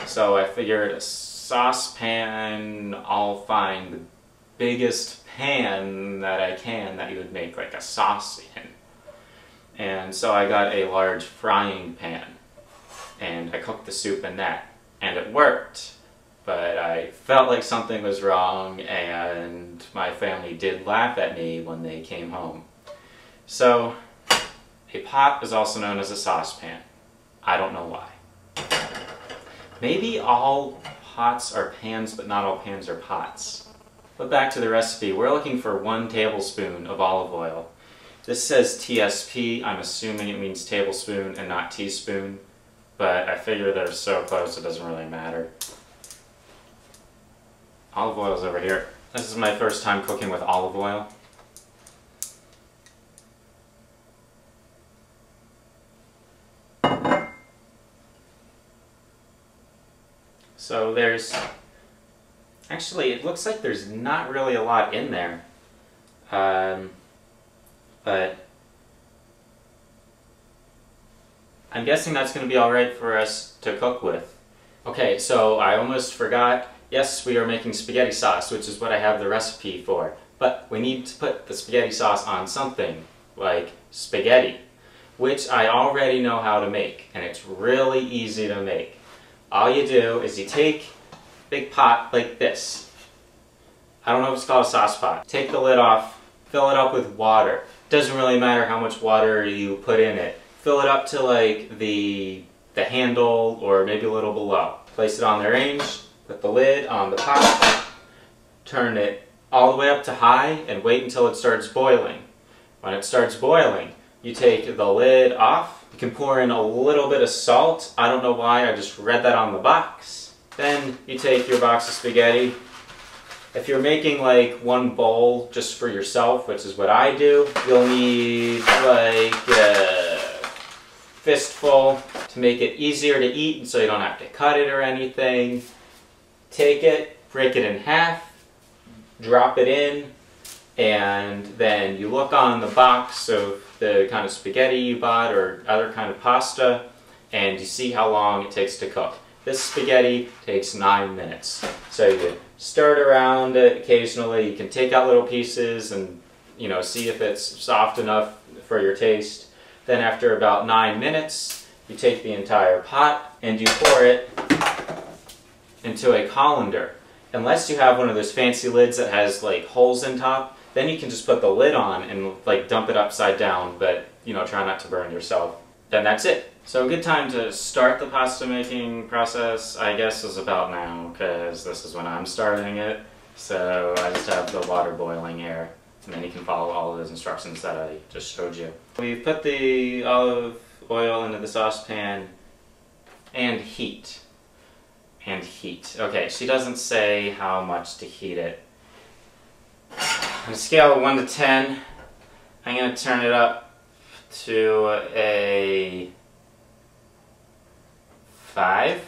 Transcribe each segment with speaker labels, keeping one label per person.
Speaker 1: So I figured a saucepan, I'll find the biggest pan that I can that you would make like a sauce in. And so I got a large frying pan and I cooked the soup in that, and it worked. But I felt like something was wrong, and my family did laugh at me when they came home. So a pot is also known as a saucepan. I don't know why. Maybe all pots are pans, but not all pans are pots. But back to the recipe. We're looking for 1 tablespoon of olive oil. This says TSP. I'm assuming it means tablespoon and not teaspoon. But I figure they're so close it doesn't really matter. Olive oil's over here. This is my first time cooking with olive oil. So actually it looks like there's not really a lot in there, but I'm guessing that's going to be alright for us to cook with. Okay, so I almost forgot, yes, we are making spaghetti sauce, which is what I have the recipe for, but we need to put the spaghetti sauce on something, like spaghetti, which I already know how to make, and it's really easy to make. All you do is you take a big pot like this. I don't know if it's called a sauce pot. Take the lid off, fill it up with water. Doesn't really matter how much water you put in it. Fill it up to like the handle or maybe a little below. Place it on the range, put the lid on the pot, turn it all the way up to high and wait until it starts boiling. When it starts boiling, you take the lid off. You can pour in a little bit of salt. I don't know why, I just read that on the box. Then you take your box of spaghetti. If you're making like 1 bowl just for yourself, which is what I do, you'll need like a fistful to make it easier to eat and so you don't have to cut it or anything. Take it, break it in half, drop it in, and then you look on the box of the kind of spaghetti you bought or other kind of pasta, and you see how long it takes to cook. This spaghetti takes 9 minutes. So you stir it around occasionally. You can take out little pieces and, see if it's soft enough for your taste. Then after about 9 minutes, you take the entire pot and you pour it into a colander. Unless you have one of those fancy lids that has like holes in top, then you can just put the lid on and like dump it upside down, but try not to burn yourself. Then that's it. So a good time to start the pasta making process, I guess, is about now, because this is when I'm starting it. So I just have the water boiling here, and then you can follow all of those instructions that I just showed you. We've put the olive oil into the saucepan and heat. And heat. Okay, she doesn't say how much to heat it. On a scale of 1 to 10, I'm going to turn it up to a 5.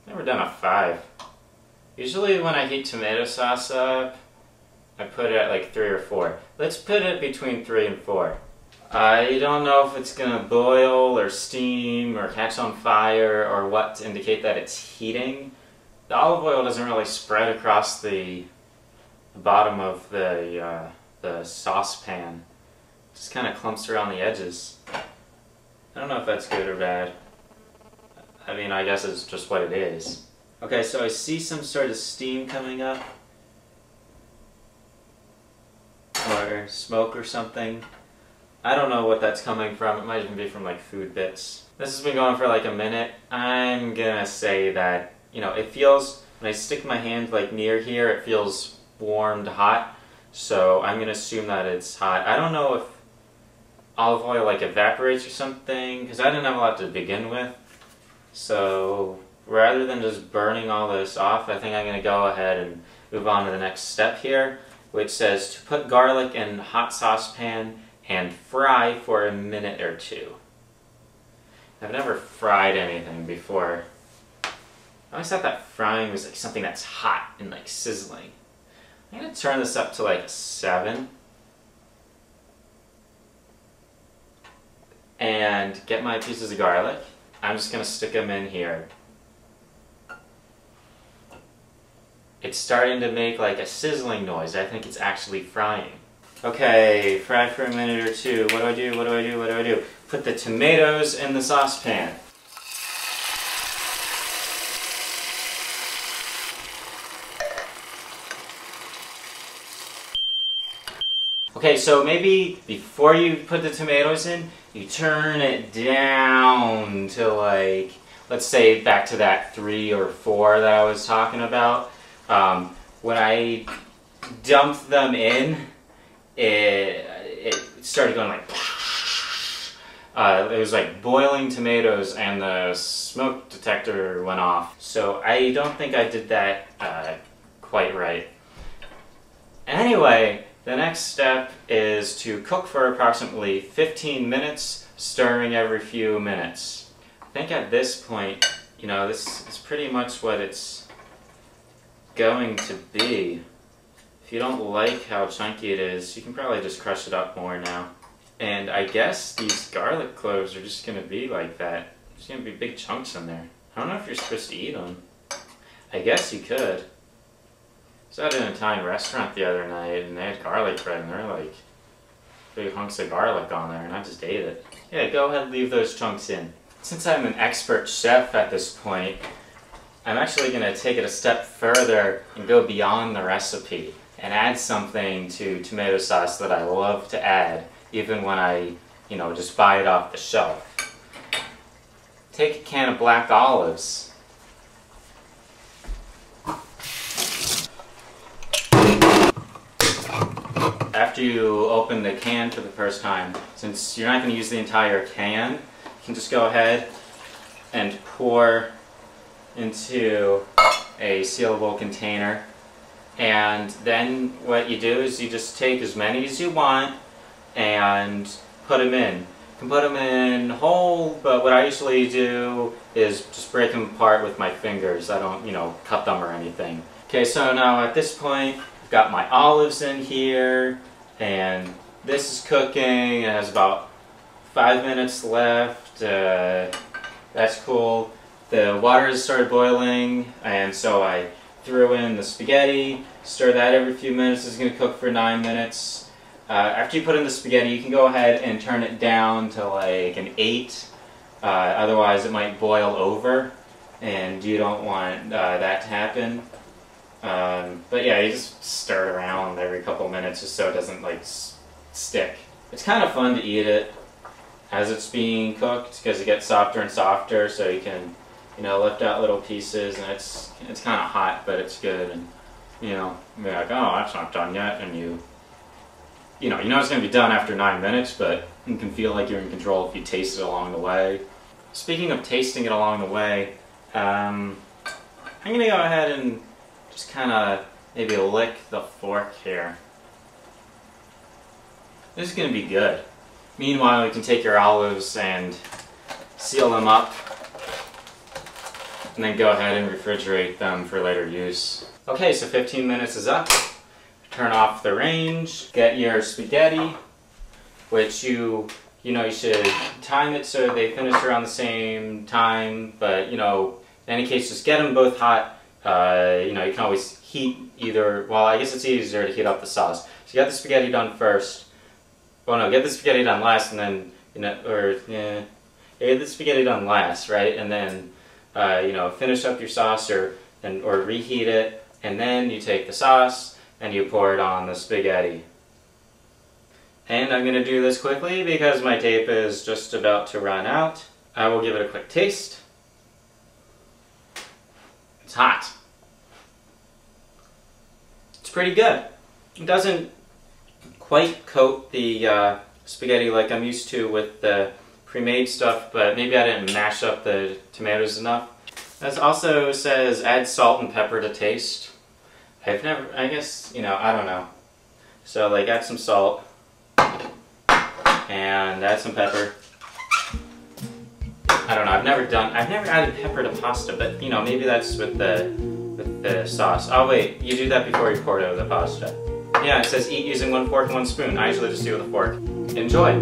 Speaker 1: Never done a 5. Usually when I heat tomato sauce up, I put it at like 3 or 4. Let's put it between 3 and 4. I don't know if it's going to boil or steam or catch on fire or what to indicate that it's heating. The olive oil doesn't really spread across the bottom of the saucepan. It just kind of clumps around the edges. I don't know if that's good or bad. I mean, I guess it's just what it is. Okay, so I see some sort of steam coming up. Or smoke or something. I don't know what that's coming from. It might even be from like food bits. This has been going for like a minute. I'm gonna say that, it feels, when I stick my hand like near here, it feels warm to hot. So I'm gonna assume that it's hot. I don't know if olive oil like evaporates or something, because I didn't have a lot to begin with. So rather than just burning all this off, I think I'm gonna go ahead and move on to the next step here, which says to put garlic in a hot saucepan and fry for a minute or 2. I've never fried anything before. I always thought that frying was like something that's hot and like sizzling. I'm gonna turn this up to like a 7. And get my pieces of garlic. I'm just gonna stick them in here. it's starting to make like a sizzling noise. I think it's actually frying. Okay, fry for a minute or two. What do I do? What do I do? What do I do? Put the tomatoes in the saucepan. Okay, so maybe before you put the tomatoes in, you turn it down to like, let's say back to that 3 or 4 that I was talking about. When I dumped them in, it started going like, it was like boiling tomatoes and the smoke detector went off. So I don't think I did that quite right. Anyway, the next step is to cook for approximately 15 minutes, stirring every few minutes. I think at this point, you know, this is pretty much what it's going to be. If you don't like how chunky it is, you can probably just crush it up more now. And I guess these garlic cloves are just going to be like that. There's going to be big chunks in there. I don't know if you're supposed to eat them. I guess you could. I was at an Italian restaurant the other night and they had garlic bread and there were like big hunks of garlic on there and I just ate it. Yeah, go ahead and leave those chunks in. Since I'm an expert chef at this point, I'm actually going to take it a step further and go beyond the recipe and add something to tomato sauce that I love to add even when I, you know, just buy it off the shelf. Take a can of black olives. After you open the can for the first time, since you're not going to use the entire can, you can just go ahead and pour into a sealable container. And then what you do is you just take as many as you want and put them in. You can put them in whole, but what I usually do is just break them apart with my fingers. I don't, you know, cut them or anything. Okay, so now at this point, I've got my olives in here, and this is cooking. It has about 5 minutes left. That's cool. The water has started boiling, and so I threw in the spaghetti. Stir that every few minutes. It's going to cook for 9 minutes. After you put in the spaghetti, you can go ahead and turn it down to like an 8. Otherwise, it might boil over, and you don't want that to happen. But yeah, you just stir it around every couple minutes just so it doesn't like stick. It's kind of fun to eat it as it's being cooked because it gets softer and softer, so you can, you know, lift out little pieces, and it's kind of hot, but it's good. And you know, you're like, oh, that's not done yet, and you know it's going to be done after 9 minutes, but you can feel like you're in control if you taste it along the way. Speaking of tasting it along the way, I'm going to go ahead and just kind of maybe lick the fork here. This is going to be good. Meanwhile, you can take your olives and seal them up, and then go ahead and refrigerate them for later use. Okay, so 15 minutes is up. Turn off the range. Get your spaghetti, which you should time it so they finish around the same time. But you know, in any case, just get them both hot. You know, you can always heat either. Well, I guess it's easier to heat up the sauce. So you got the spaghetti done first. Well, no, get the spaghetti done last, and then get the spaghetti done last, right? And then finish up your sauce or reheat it, and then you take the sauce and you pour it on the spaghetti. And I'm going to do this quickly because my tape is just about to run out. I will give it a quick taste. It's hot. It's pretty good. It doesn't quite coat the spaghetti like I'm used to with the pre-made stuff, but maybe I didn't mash up the tomatoes enough. This also says add salt and pepper to taste. I guess, I don't know. So like add some salt and add some pepper. I don't know, I've never added pepper to pasta, but maybe that's with the sauce. Oh wait, you do that before you pour it over the pasta. Yeah, it says eat using 1 fork and 1 spoon. I usually just do it with a fork. Enjoy!